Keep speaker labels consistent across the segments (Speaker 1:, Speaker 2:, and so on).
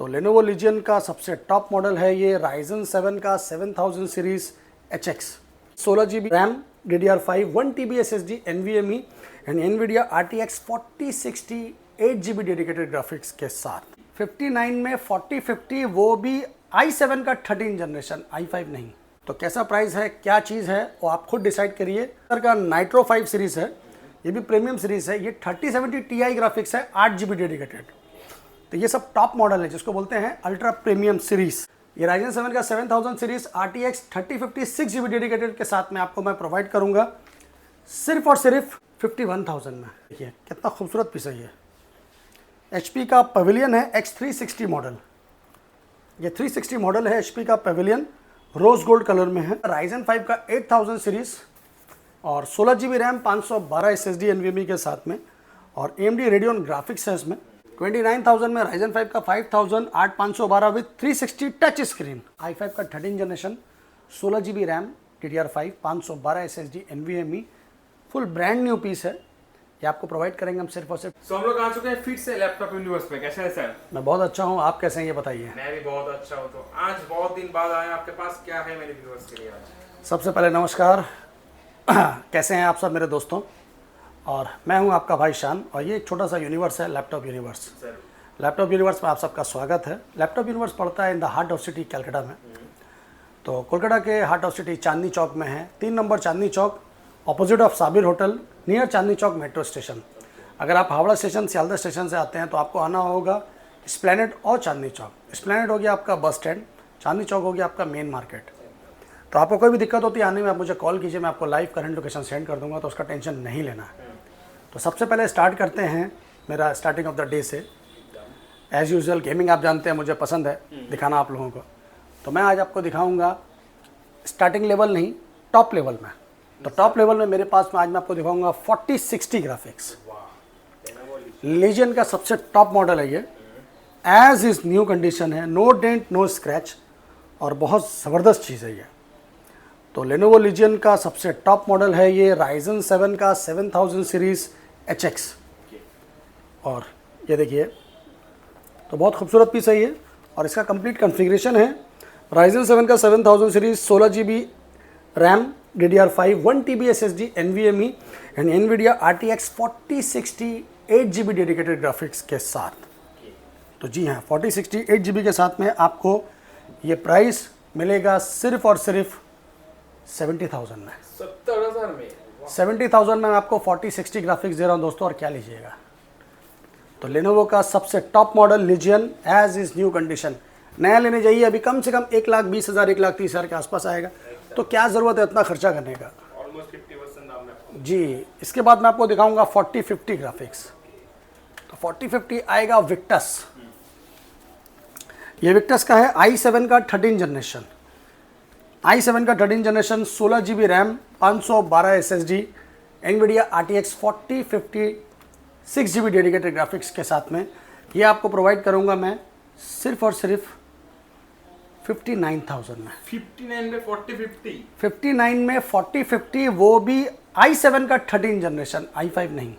Speaker 1: तो Lenovo Legion का सबसे टॉप मॉडल है ये Ryzen 7 का 7000 series HX 16GB RAM DDR5 1TB SSD NVMe and NVIDIA RTX 4060 8GB dedicated graphics के साथ 59 में 4050 वो भी i7 का 13 जनरेशन i5 नहीं। तो कैसा प्राइस है, क्या चीज़ है वो आप खुद डिसाइड करिए। सर का नाइट्रो 5 सीरीज़ है, ये भी प्रीमियम सीरीज़ है। ये 3070 Ti ग्राफिक्स है 8GB डेडिकेटेड। तो ये सब टॉप मॉडल है जिसको बोलते हैं अल्ट्रा प्रीमियम सीरीज़। ये Ryzen 7 का 7000 सीरीज़ RTX 3050 6GB डेडिकेटेड के साथ में आपको मैं प्रोवाइड करूँगा सिर्फ और सिर्फ 51,000 में। देखिए कितना खूबसूरत पीस है ये। HP का पवेलियन है X360 मॉडल। ये 360 मॉडल है HP का पवेलियन, रोज गोल्ड कलर में है। Ryzen 5 का 8000 सीरीज़ और 16GB रैम 512 SSD NVMe के साथ में और AMD Radeon ग्राफिक्स है इसमें। 29,000 में Ryzen 5 का 5000 8512 विद 360 टच स्क्रीन। i5 का 13 generation 16GB RAM DDR5 512 SSD NVMe full brand new piece है। ये आपको प्रोवाइड करेंगे हम सिर्फ और सिर्फ।
Speaker 2: सो हम लोग आ चुके हैं फिर से लैपटॉप यूनिवर्स में। कैसे हैं सर?
Speaker 1: मैं बहुत अच्छा हूँ, आप कैसे हैं ये बताइए।
Speaker 2: मैं भी बहुत अच्छा हूँ। तो आज बहुत दिन बाद आए आपके पास, क्या है मेरे व्यूअर्स के लिए आज?
Speaker 1: सबसे पहले नमस्कार कैसे हैं आप सब मेरे दोस्तों। और मैं हूं आपका भाई शान और ये एक छोटा सा यूनिवर्स है लैपटॉप यूनिवर्स। लैपटॉप यूनिवर्स में आप सबका स्वागत है। लैपटॉप यूनिवर्स पड़ता है in the heart of city Calcutta में। तो कोलकाता के heart of city Chandni Chowk में है, 3 number Chandni Chowk, opposite of Sabir hotel, near Chandni Chowk metro station. अगर आप हावड़ा स्टेशन सियालदह स्टेशन से आते हैं तो आपको आना होगा एस्प्लेनेड और चांदनी चौक। एस्प्लेनेड हो गया आपका बस स्टैंड, चांदनी चौक हो गया आपका मेन मार्केट। तो आपको कोई भी दिक्कत होती है आने में, आप मुझे कॉल कीजिए, मैं आपको लाइव करंट लोकेशन सेंड कर दूंगा, तो उसका टेंशन नहीं लेना है। तो सबसे पहले स्टार्ट करते हैं मेरा स्टार्टिंग ऑफ द डे से। एज़ यूजुअल गेमिंग आप जानते हैं मुझे पसंद है दिखाना आप लोगों को। तो मैं आज आपको दिखाऊंगा स्टार्टिंग लेवल नहीं, टॉप लेवल में। तो टॉप लेवल में मेरे पास में आज मैं आपको दिखाऊंगा 4060 ग्राफिक्स। लीजियन का सबसे टॉप मॉडल है ये। एज इज़ न्यू कंडीशन है, नो डेंट नो स्क्रैच और बहुत ज़बरदस्त चीज़ है ये। तो Lenovo Legion का सबसे टॉप मॉडल है ये Ryzen 7 का 7000 सीरीज़ HX। और ये देखिए तो बहुत खूबसूरत पीस है ये और इसका कंप्लीट कॉन्फ़िगरेशन है। Ryzen 7 का 7000 series 16GB RAM DDR5 1TB SSD NVMe and NVIDIA RTX 4060 8GB dedicated graphics के साथ। तो जी हाँ, 4060 8GB के साथ में आपको ये प्राइस मिलेगा सिर्फ और सिर्फ 70,000 में।
Speaker 2: 70,000 में?
Speaker 1: 70,000 में मैं आपको 4060 ग्राफिक्स दे रहा हूँ दोस्तों। और क्या लीजिएगा। तो Lenovo का सबसे top model Legion as is new condition. नया लेने जाइए अभी कम से कम 1,20,000 1,30,000 के आसपास आएगा। तो क्या ज़रूरत है इतना खर्चा करने का।
Speaker 2: ऑलमोस्ट 50% दाम में
Speaker 1: जी। इसके बाद मैं आपको दिखाऊंगा 4050 ग्राफिक्स। तो 4050 आएगा विक्टस। ये विक्टस का है i7 का 13 जनरेशन। i7 का 13 generation 16GB RAM 512 SSD NVIDIA RTX 4050 6GB dedicated graphics के साथ में ये आपको प्रोवाइड करूंगा मैं सिर्फ और सिर्फ 59,000 में।
Speaker 2: 59 में 4050?
Speaker 1: 59 में 4050 वो भी i7 का 13 जनरेशन i5 नहीं।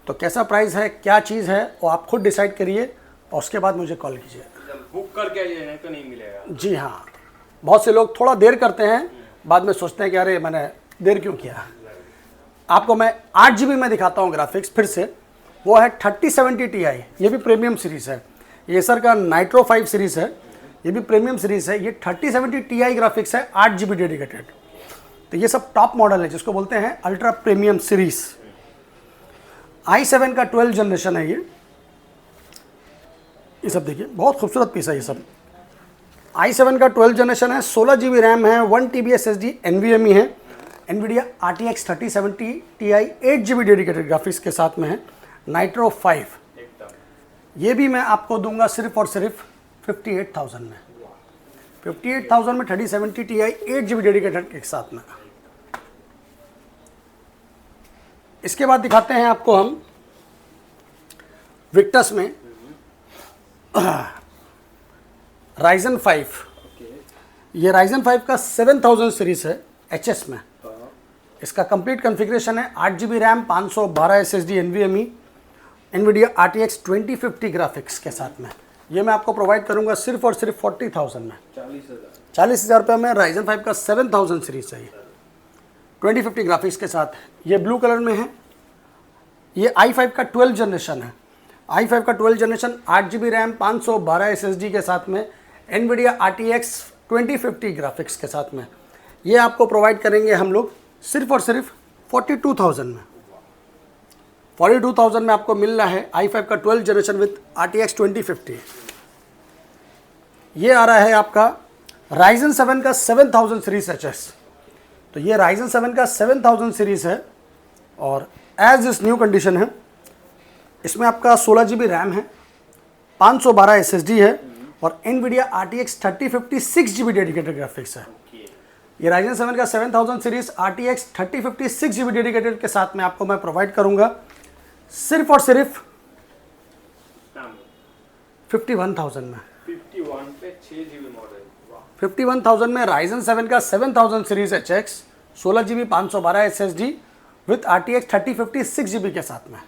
Speaker 1: तो कैसा प्राइस है, क्या चीज़ है वो आप खुद डिसाइड करिए और उसके बाद मुझे कॉल कीजिए।
Speaker 2: बुक करके आइए, नहीं तो नहीं मिलेगा।
Speaker 1: जी हाँ, बहुत से लोग थोड़ा देर करते हैं, बाद में सोचते हैं कि अरे मैंने देर क्यों किया। आपको मैं 8GB में दिखाता हूँ ग्राफिक्स फिर से। वो है 3070 Ti। ये भी प्रीमियम सीरीज़ है। ये सर का नाइट्रो 5 सीरीज़ है, ये भी प्रीमियम सीरीज़ है। ये 3070 Ti ग्राफिक्स है 8GB डेडिकेटेड। तो ये सब टॉप मॉडल है जिसको बोलते हैं अल्ट्रा प्रीमियम सीरीज़। i7 का 12 जनरेशन है ये सब देखिए बहुत खूबसूरत पीस है ये सब। i7 का 12 जनरेशन है, 16GB रैम है, 1TB SSD NVMe है, NVIDIA RTX 3070 Ti 8GB dedicated graphics के साथ में है। नाइट्रो 5 ये भी मैं आपको दूंगा सिर्फ और सिर्फ 58,000 में। 58,000 में 3070 Ti 8GB डेडिकेटेड के साथ में। इसके बाद दिखाते हैं आपको हम विक्टस में Ryzen 5। ये Ryzen 5 का 7000 सीरीज़ है HS में। इसका कंप्लीट कॉन्फ़िगरेशन है 8GB RAM 512 SSD NVMe NVIDIA RTX 2050 graphics के साथ में। ये मैं आपको प्रोवाइड करूंगा सिर्फ और सिर्फ 40,000 में।
Speaker 2: 40,000
Speaker 1: रुपये में Ryzen 5 का 7000 सीरीज है ये, 2050 ग्राफिक्स के साथ। ये ब्लू कलर में है। ये i5 का 12 जनरेशन है। i5 का 12 जनरेशन 8GB रैम 512 SSD के साथ में NVIDIA RTX 2050 ग्राफिक्स के साथ में ये आपको प्रोवाइड करेंगे हम लोग सिर्फ और सिर्फ 42,000 में। 42,000 में आपको मिल रहा है i5 का 12 जनरेशन विथ RTX 2050। ये आ रहा है आपका Ryzen 7 का 7000 सीरीज HS। तो ये Ryzen 7 का 7000 सीरीज है और एज इस न्यू कंडीशन है। इसमें आपका 16GB रैम है, 512 SSD है और NVIDIA RTX 3050 6GB dedicated graphics है। ये Ryzen 7 का 7000 सीरीज RTX 3050 6GB डेडिकेटेड के साथ में आपको मैं प्रोवाइड करूंगा सिर्फ और सिर्फ 51,000 में।
Speaker 2: 51 पे 6GB मॉडल,
Speaker 1: 51,000 में Ryzen 7 का 7000 series HX 16GB 512 SSD with RTX 3050 6GB के साथ में।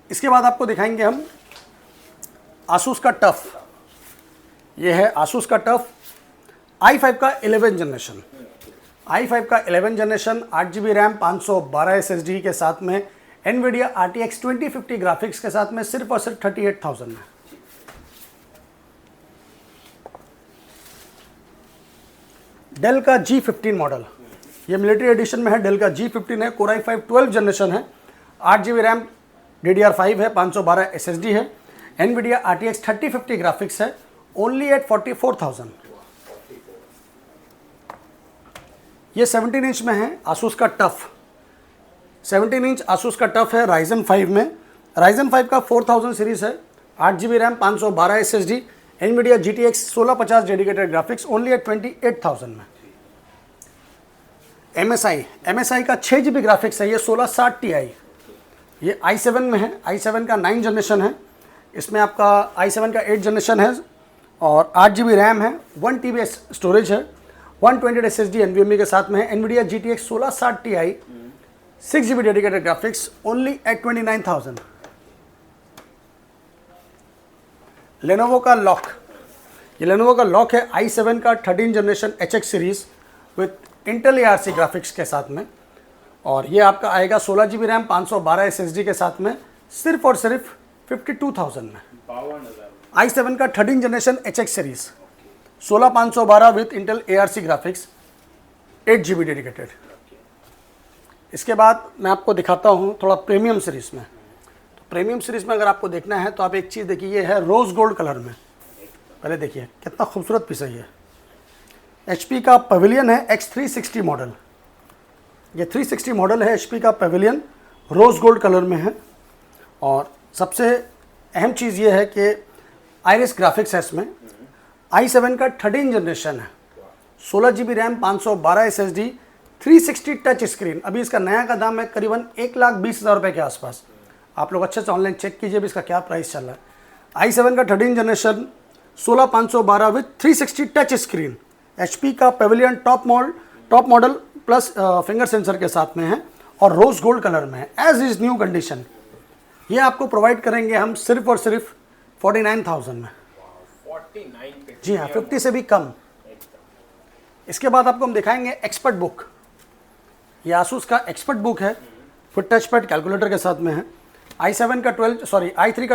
Speaker 1: इसके बाद आपको दिखाएंगे हम Asus का टफ। ये है Asus का टफ i5 का 11 जनरेशन। i5 का 11 जनरेशन 8GB रैम 512 SSD के साथ में NVIDIA RTX 2050 ग्राफिक्स के साथ में सिर्फ और सिर्फ 38,000 में। डेल का G15 मॉडल, ये मिलिट्री एडिशन में है। डेल का G15 है, Core i5 12 जनरेशन है, 8GB रैम DDR5 है, 512 SSD है, NVIDIA RTX 3050 ग्राफिक्स है, ओनली एट 44,000। ये 17 इंच में है Asus का टफ। 17 इंच Asus का टफ है Ryzen 5 में। Ryzen 5 का 4000 सीरीज है, 8GB RAM 512 SSD, NVIDIA GTX 1650 dedicated graphics, only at 28,000 में। MSI का 6GB ग्राफिक्स है, ये 1660 Ti। ये i7 में है, i7 का 9 जनरेशन है। इसमें आपका i7 का 8 जनरेशन है और 8GB रैम है, 1TB स्टोरेज है, 128 SSD NVMe के साथ में है। NVIDIA GTX 1660 Ti 6GB dedicated graphics, only at 29,000। Lenovo का लॉक, ये लेनोवो का लॉक है i7 का 13 generation HX series with Intel ARC graphics के साथ में और ये आपका आएगा 16GB रैम 512 SSD के साथ में सिर्फ और सिर्फ 52,000 में।
Speaker 2: 52,000।
Speaker 1: i7 का 13 generation HX series 16512 with Intel ARC graphics, 8GB dedicated. इसके बाद मैं आपको दिखाता हूँ थोड़ा प्रीमियम सीरीज में। तो प्रीमियम सीरीज में अगर आपको देखना है तो आप एक चीज़ देखिए, ये है रोज़ गोल्ड कलर में। पहले देखिए कितना खूबसूरत पीस है ये। HP का पवेलियन है X360 मॉडल। ये 360 मॉडल है HP का पवेलियन, रोज़ गोल्ड कलर में है और सबसे अहम चीज़ ये है कि आइरिस ग्राफिक्स है इसमें। i7 का 13 जनरेशन है, 16GB RAM 512 SSD, 360 touch screen. अभी इसका नया का दाम है करीबन 1,20,000 रुपये के आसपास। आप लोग अच्छे से ऑनलाइन चेक कीजिए भी इसका क्या प्राइस चल रहा है। i7 का 13 generation 16512 with 360 touch screen, HP का pavilion top model plus finger sensor के साथ में है और रोज़ गोल्ड कलर में है, एज इज़ न्यू कंडीशन। ये आपको प्रोवाइड करेंगे हम सिर्फ और सिर्फ 49,000 में।
Speaker 2: 49 पे,
Speaker 1: जी हाँ, 50 से भी कम। इसके बाद आपको हम दिखाएंगे एक्सपर्ट बुक। ये Asus का एक्सपर्ट बुक है, फिर टच पैड कैलकुलेटर के साथ में है। i3 का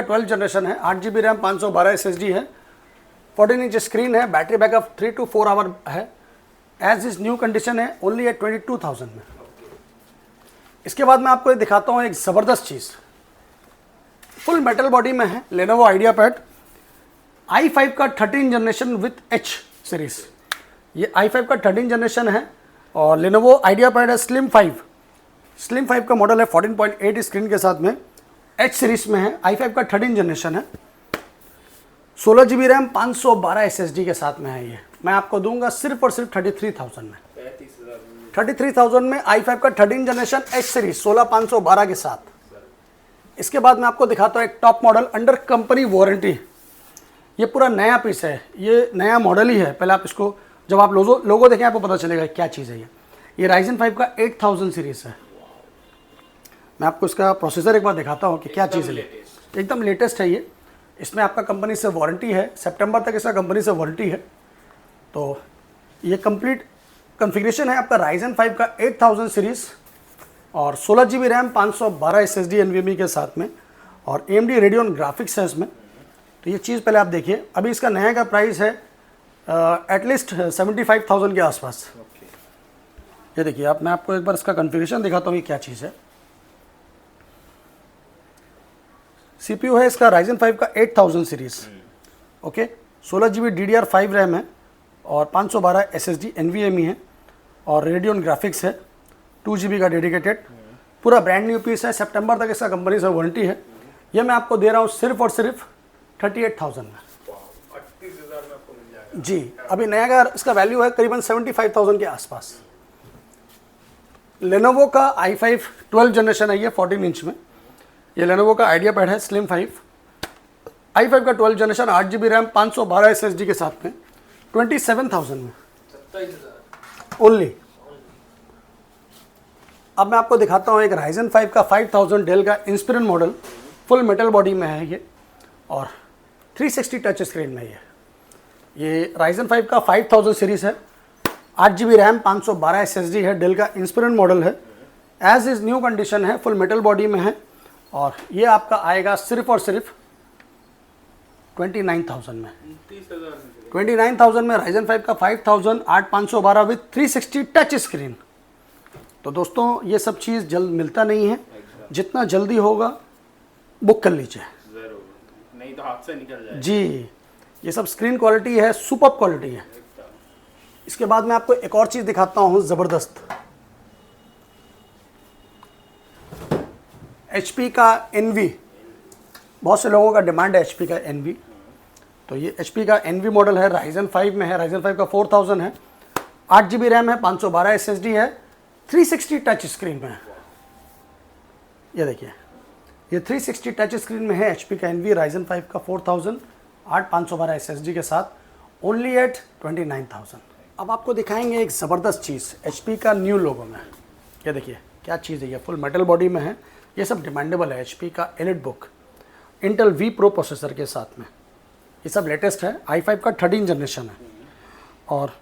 Speaker 1: 12 जनरेशन है, 8GB रैम 512 SSD है, 14 इंच स्क्रीन है, बैटरी बैकअप 3 to 4 आवर है, एज इज न्यू कंडीशन है, ओनली एट 22,000 में। इसके बाद मैं आपको ये दिखाता हूँ एक ज़बरदस्त चीज़, फुल मेटल बॉडी में है, लेनोवो आइडियापैड i5 का 13 जनरेशन विथ H सीरीज। ये i5 का 13 जनरेशन है और लेनोवो आइडियापैड है स्लिम 5 का मॉडल है, 14.8 स्क्रीन के साथ में, H सीरीज में है, i5 का 13 जनरेशन है, 16GB रैम 512 SSD के साथ में है। ये मैं आपको दूंगा सिर्फ और सिर्फ 33,000 में। 33,000 में i5 का 13 जनरेशन H सीरीज 16512 के साथ। इसके बाद मैं आपको दिखाता हूँ एक top model under company warranty. ये पूरा नया पीस है, ये नया मॉडल ही है। पहले आप इसको जब आप लोगो देखें आपको पता चलेगा क्या चीज़ है। ये Ryzen 5 का 8000 सीरीज है। मैं आपको इसका प्रोसेसर एक बार दिखाता हूँ कि क्या चीज़ है। एकदम लेटेस्ट है ये। इसमें आपका कंपनी से वारंटी है, सितंबर तक इसका कंपनी से वारंटी है। तो ये कंप्लीट कॉन्फ़िगरेशन है आपका राइजन 5 का 8000 सीरीज़ और 16 GB रैम 512 SSD NVMe के साथ में और AMD रेडियन ग्राफिक्स है इसमें। तो ये चीज़ पहले आप देखिए। अभी इसका नया का प्राइस है एटलीस्ट 75,000 के आसपास। ये देखिए आप, मैं आपको एक बार इसका कॉन्फ़िगरेशन दिखाता हूँ ये क्या चीज़ है। CPU है इसका राइजन 5 का 8000 series, okay. 16 GB DDR5 RAM है और 512 SSD NVMe है और रेडियन ग्राफिक्स है, 2 GB का डेडिकेटेड, पूरा ब्रांड न्यू पीस है। सितंबर तक इसका कंपनी से वारंटी है। ये मैं आपको दे रहा हूँ सिर्फ और सिर्फ 38,000 में।
Speaker 2: 38,000 में आपको मिल जाएगा
Speaker 1: जी, अभी नया का इसका वैल्यू है करीबन 75,000 के आसपास। लेनोवो का i5 12 जनरेशन है ये 14 इंच में। ये लेनोवो का आइडिया पैड है स्लिम 5, i5 का 12 जनरेशन, 8 GB रैम, 512 SSD के साथ में 27,000 में
Speaker 2: 27,000
Speaker 1: ओनली। अब मैं आपको दिखाता हूँ एक राइजन 5 का 5000 डेल का Inspiron model, full metal body में है ये और 360 टच स्क्रीन में ये राइजन 5 का 5000 सीरीज़ है, 8 GB रैम, 512 SSD है, डेल का इंस्पिरन मॉडल है, एज इज़ न्यू कंडीशन है, फुल मेटल बॉडी में है और ये आपका आएगा सिर्फ और सिर्फ 29,000 में। 29,000 में राइजन 5 का 5000, 8512 विथ 360 टच स्क्रीन। तो दोस्तों ये सब चीज़ जल्द मिलता नहीं है, जितना जल्दी होगा बुक कर लीजिए,
Speaker 2: जरूर, नहीं तो हाथ से निकल जाए
Speaker 1: जी। ये सब स्क्रीन क्वालिटी है, सुपर क्वालिटी है। इसके बाद मैं आपको एक और चीज़ दिखाता हूँ ज़बरदस्त। HP का NV, बहुत से लोगों का डिमांड है HP का NV। तो ये HP का NV मॉडल है, राइजन 5 में है, राइजन 5 का 4000 है, 8 GB रैम है, 512 SSD है, 360 टच स्क्रीन में है। ये देखिए ये 360 टच स्क्रीन में है HP का NV राइजन 5 का 4000, 512 SSD के साथ, ओनली एट 29,000। अब आपको दिखाएंगे एक ज़बरदस्त चीज़ HP का न्यू लोगो में। ये देखिए क्या चीज़ है, ये फुल मेटल बॉडी में है, ये सब डिमांडेबल है। HP का elite book Intel V Pro processor के साथ में, ये सब लेटेस्ट है। i5 का 13 जनरेशन है और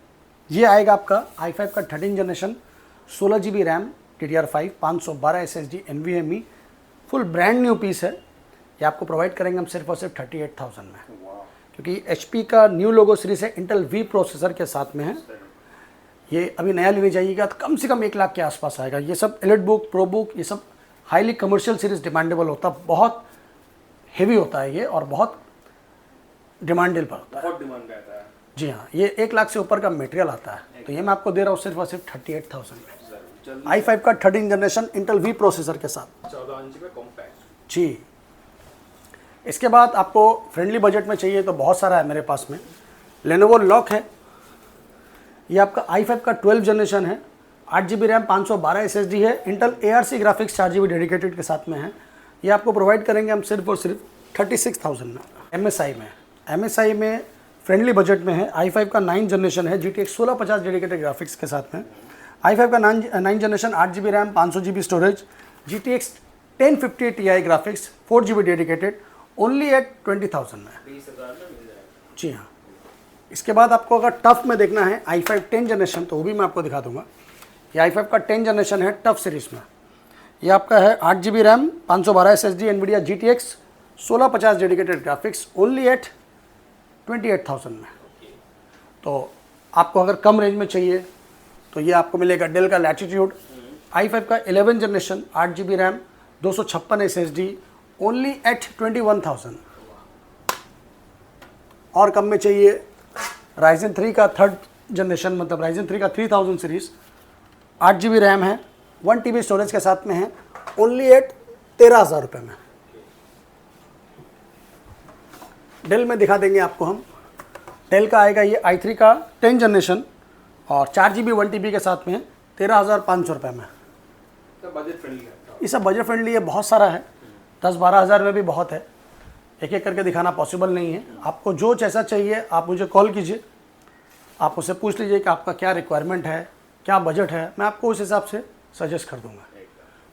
Speaker 1: ये आएगा आपका i5 का 13 generation, 16 GB RAM, DDR5, 512 SSD NVMe, full brand new piece है। ये आपको प्रोवाइड करेंगे हम सिर्फ और सिर्फ 38,000 में, क्योंकि HP का न्यू लोगो सीरीज है, इंटेल V प्रोसेसर के साथ में है। ये अभी नया लेने जाइएगा तो कम से कम 1 लाख के आसपास आएगा। ये सब एलिट बुक, प्रो बुक, ये सब हाईली कमर्शियल सीरीज डिमांडेबल होता है, बहुत हेवी होता है ये और बहुत डिमांडेबल पर होता है,
Speaker 2: बहुत डिमांड रहता है।
Speaker 1: जी हाँ। ये 1 लाख से ऊपर का मटेरियल आता है। तो ये मैं आपको दे रहा हूँ सिर्फ और सिर्फ 38,000 में, i5 का 13 जनरेशन इंटेल V प्रोसेसर के साथ,
Speaker 2: 14 इंच में कॉम्पैक्ट।
Speaker 1: जी। इसके बाद आपको फ्रेंडली बजट में चाहिए तो बहुत सारा है मेरे पास में। लेनोवो लॉक है, ये आपका i5 का 12 जनरेशन है, 8 GB रैम, 512 SSD है, Intel ARC graphics 4 GB dedicated के साथ में है। ये आपको प्रोवाइड करेंगे हम सिर्फ और सिर्फ 36,000 में। MSI में फ्रेंडली बजट में है, i5 का 9 जनरेशन है, GTX 1650 डेडिकेटेड ग्राफिक्स के साथ में, i5 का 9 generation, 8 GB RAM, 500 GB storage, GTX 1050 Ti graphics, 4 GB dedicated, only at 20,000 में,
Speaker 2: 20,000 में मिल जाएगा।
Speaker 1: जी हाँ। इसके बाद आपको अगर टफ में देखना है i5 10 जनरेशन तो वो भी मैं आपको दिखा दूंगा। ये i5 का 10 जनरेशन है टफ सीरीज में। ये आपका है 8 GB RAM, 512 SSD, NVIDIA GTX 1650 dedicated graphics, only at 28,000 में। तो आपको अगर कम रेंज में चाहिए तो ये आपको मिलेगा डेल का लैटिट्यूड, i5 का 11 generation, 8 GB RAM, 256 SSD, only at 21,000। और कम में चाहिए राइजन 3 का 3rd जनरेशन, मतलब राइजन 3 का 3000 सीरीज़, 8 GB रैम है, 1 TB स्टोरेज के साथ में है, ओनली एट 13,000 रुपये में। डेल में दिखा देंगे आपको हम। डेल का आएगा ये i3 का 10 जनरेशन और 4 GB 1 TB के साथ में है, 13,500 रुपये में।
Speaker 2: तो बजट फ्रेंडली है,
Speaker 1: ये सब बजट फ्रेंडली है, बहुत सारा है, 10-12 हज़ार में भी बहुत है। एक एक करके दिखाना पॉसिबल नहीं है। आपको जो जैसा चाहिए आप मुझे कॉल कीजिए, आप उससे पूछ लीजिए कि आपका क्या रिक्वायरमेंट है, क्या बजट है, मैं आपको उस हिसाब से सजेस्ट कर दूंगा।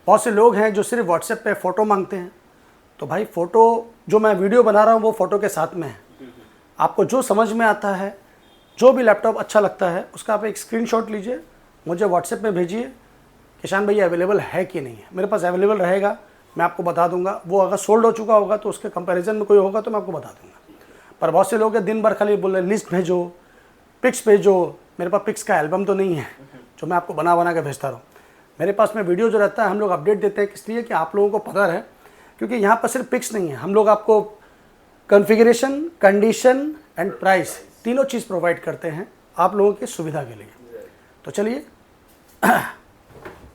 Speaker 1: बहुत से लोग हैं जो सिर्फ व्हाट्सएप पे फ़ोटो मांगते हैं, तो भाई फ़ोटो जो मैं वीडियो बना रहा हूँ वो फ़ोटो के साथ में है। आपको जो समझ में आता है, जो भी लैपटॉप अच्छा लगता है, उसका आप एक स्क्रीनशॉट लीजिए, मुझे व्हाट्सएप में भेजिए, किसान भैया अवेलेबल है कि नहीं है। मेरे पास अवेलेबल रहेगा, मैं आपको बता दूंगा। वो अगर सोल्ड हो चुका होगा तो उसके कंपैरिजन में कोई होगा तो मैं आपको बता दूंगा। पर बहुत से लोग दिन भर खाली बोल रहे लिस्ट भेजो, पिक्स भेजो। मेरे पास पिक्स का एल्बम तो नहीं है जो मैं आपको बना के भेजता रहूँ। मेरे पास में वीडियो जो रहता है हम लोग अपडेट देते हैं, किस लिए कि आप लोगों को पता रहे, क्योंकि यहाँ पर सिर्फ पिक्स नहीं है, हम लोग आपको कॉन्फ़िगरेशन, कंडीशन एंड प्राइस तीनों चीज़ प्रोवाइड करते हैं आप लोगों की सुविधा के लिए। तो चलिए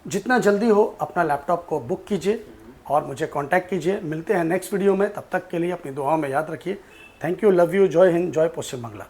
Speaker 1: जितना जल्दी हो अपना लैपटॉप को बुक कीजिए और मुझे कांटेक्ट कीजिए। मिलते हैं नेक्स्ट वीडियो में, तब तक के लिए अपनी दुआओं में याद रखिए। थैंक यू, लव यू, जय हिंद, जय पश्चिम बांग्ला।